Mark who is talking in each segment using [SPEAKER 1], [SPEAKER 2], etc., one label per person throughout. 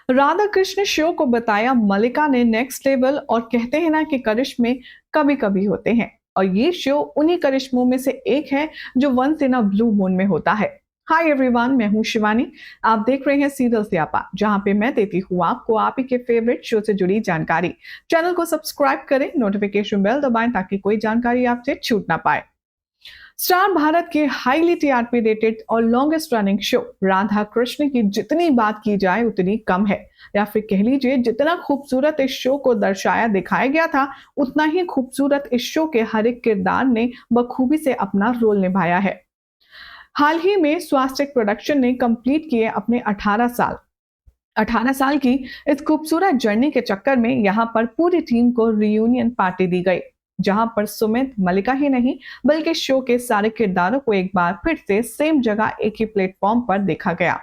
[SPEAKER 1] Radha Krishna show को बताया मलिका ने नेक्स्ट लेवल, और कहते हैं ना कि करिश्मे कभी कभी होते हैं, और ये शो उन्हीं करिश्मों में से एक है जो once in a blue moon में होता है। हाय एवरीवन, मैं हूं शिवानी। आप देख रहे हैं सीरियल स्यापा, जहां पे मैं देती हूँ आपको आप ही के फेवरेट शो से जुड़ी जानकारी। चैनल को सब्सक्राइब करें, नोटिफिकेशन बेल दबाएं ताकि कोई जानकारी आपसे छूट ना पाए। स्टार भारत के हाईली टीआरपी रेटेड और longest running show Radha Krishna की जितनी बात की जाए उतनी कम है, या फिर कह लीजिए जितना खूबसूरत इस शो को दर्शाया दिखाया गया था, उतना ही खूबसूरत इस शो के हर एक किरदार ने बखूबी से अपना रोल निभाया है। हाल ही में स्वास्तिक प्रोडक्शन ने कंप्लीट किए अपने 18 साल की इस खूबसूरत जर्नी के चक्कर में यहाँ पर पूरी टीम को रियूनियन पार्टी दी गई, जहां पर सुमित, मलिका ही नहीं बल्कि शो के सारे किरदारों को एक बार फिर से सेम जगह एक ही प्लेटफॉर्म पर देखा गया।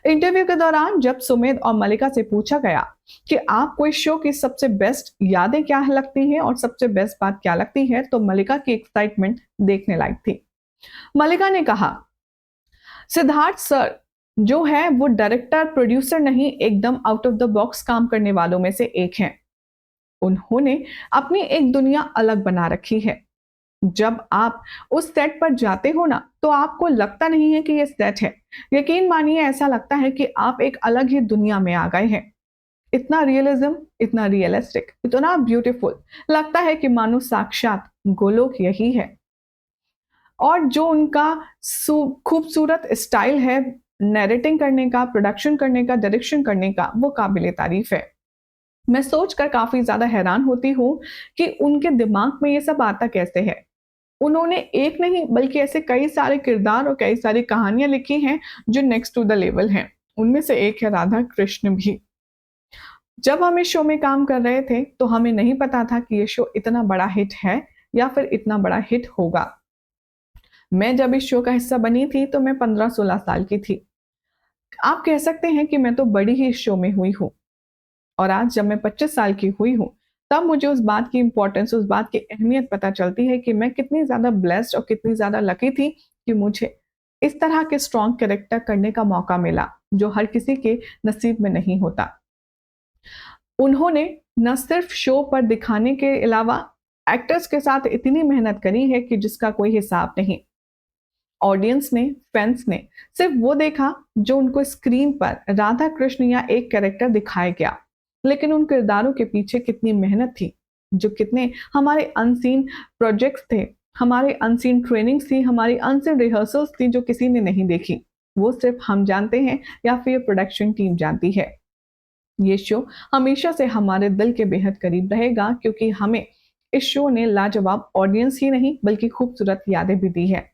[SPEAKER 1] इंटरव्यू के दौरान जब सुमित और मलिका से पूछा गया कि आपको इस शो की सबसे बेस्ट यादें क्या लगती हैं और सबसे बेस्ट बात क्या लगती है, तो मलिका की एक्साइटमेंट देखने लायक थी। मलिका ने कहा, सिद्धार्थ सर जो है वो डायरेक्टर प्रोड्यूसर नहीं, एकदम आउट ऑफ द बॉक्स काम करने वालों में से एक हैं। उन्होंने अपनी एक दुनिया अलग बना रखी है। जब आप उस सेट पर जाते हो ना, तो आपको लगता नहीं है कि ये सेट है। यकीन मानिए, ऐसा लगता है कि आप एक अलग ही दुनिया में आ गए हैं। इतना रियलिज्म, इतना रियलिस्टिक, इतना ब्यूटीफुल लगता है कि मानो साक्षात गोलोक यही है। और जो उनका खूबसूरत स्टाइल है नैरेटिंग करने का, प्रोडक्शन करने का, डायरेक्शन करने का, वो काबिले तारीफ है। मैं सोचकर काफी ज्यादा हैरान होती हूँ कि उनके दिमाग में ये सब आता कैसे है। उन्होंने एक नहीं बल्कि ऐसे कई सारे किरदार और कई सारी कहानियां लिखी हैं जो नेक्स्ट टू द लेवल हैं। उनमें से एक है राधा कृष्ण भी। जब हम इस शो में काम कर रहे थे तो हमें नहीं पता था कि ये शो इतना बड़ा हिट है या फिर इतना बड़ा हिट होगा। मैं जब इस शो का हिस्सा बनी थी तो मैं 15-16 साल की थी। आप कह सकते हैं कि मैं तो बड़ी ही इस शो में हुई हूँ। और आज जब मैं 25 साल की हुई हूँ, तब मुझे उस बात की इम्पोर्टेंस, उस बात की अहमियत पता चलती है कि मैं कितनी ज़्यादा ब्लेस्ड और कितनी ज़्यादा लकी थी कि मुझे इस तरह के स्ट्रॉन्ग कैरेक्टर करने का मौका मिला, जो हर किसी के नसीब में नहीं होता। उन्होंने न सिर्फ शो पर दिखाने के अलावा एक्टर्स के साथ इतनी मेहनत करी है कि जिसका कोई हिसाब नहीं। ऑडियंस ने, फैंस ने सिर्फ वो देखा जो उनको स्क्रीन पर राधा कृष्ण या एक कैरेक्टर दिखाया गया, लेकिन उन किरदारों के पीछे कितनी मेहनत थी, जो कितने हमारे अनसीन प्रोजेक्ट्स थे, हमारे अनसीन ट्रेनिंग्स थी, हमारी अनसीन रिहर्सल्स थी जो किसी ने नहीं देखी। वो सिर्फ हम जानते हैं या फिर प्रोडक्शन टीम जानती है। ये शो हमेशा से हमारे दिल के बेहद करीब रहेगा, क्योंकि हमें इस शो ने लाजवाब ऑडियंस ही नहीं बल्कि खूबसूरत यादें भी दी है।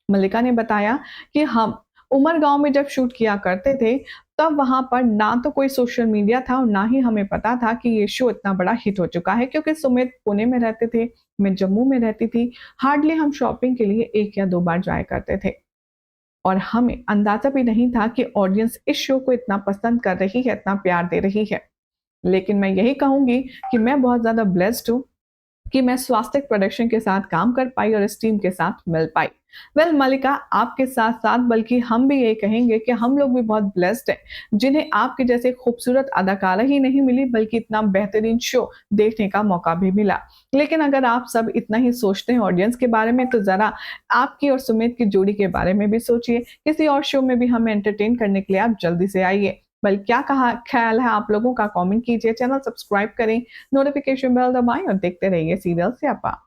[SPEAKER 1] मल्लिका ने बताया कि हम उमर गांव में जब शूट किया करते थे, तब वहां पर ना तो कोई सोशल मीडिया था और ना ही हमें पता था कि ये शो इतना बड़ा हिट हो चुका है, क्योंकि सुमित पुणे में रहते थे, मैं जम्मू में रहती थी। हार्डली हम शॉपिंग के लिए 1 या 2 बार जाया करते थे, और हमें अंदाजा भी नहीं था कि ऑडियंस इस शो को इतना पसंद कर रही है, इतना प्यार दे रही है। लेकिन मैं यही कहूंगी कि मैं बहुत ज्यादा ब्लेस्ड हूँ कि मैं स्वास्तिक प्रोडक्शन के साथ काम कर पाई और इस टीम के साथ मिल पाई। वेल मलिका, आपके साथ साथ बल्कि हम भी ये कहेंगे कि हम लोग भी बहुत ब्लेस्ड हैं, जिन्हें आपके जैसे खूबसूरत अदाकारा ही नहीं मिली बल्कि इतना बेहतरीन शो देखने का मौका भी मिला। लेकिन अगर आप सब इतना ही सोचते हैं ऑडियंस के बारे में, तो जरा आपकी और सुमित की जोड़ी के बारे में भी सोचिए। किसी और शो में भी हमें एंटरटेन करने के लिए आप जल्दी से आइए। बल क्या कहा ख्याल है आप लोगों का, कमेंट कीजिए, चैनल सब्सक्राइब करें, नोटिफिकेशन बेल दबाएं और देखते रहिए सीरियल स्यापा।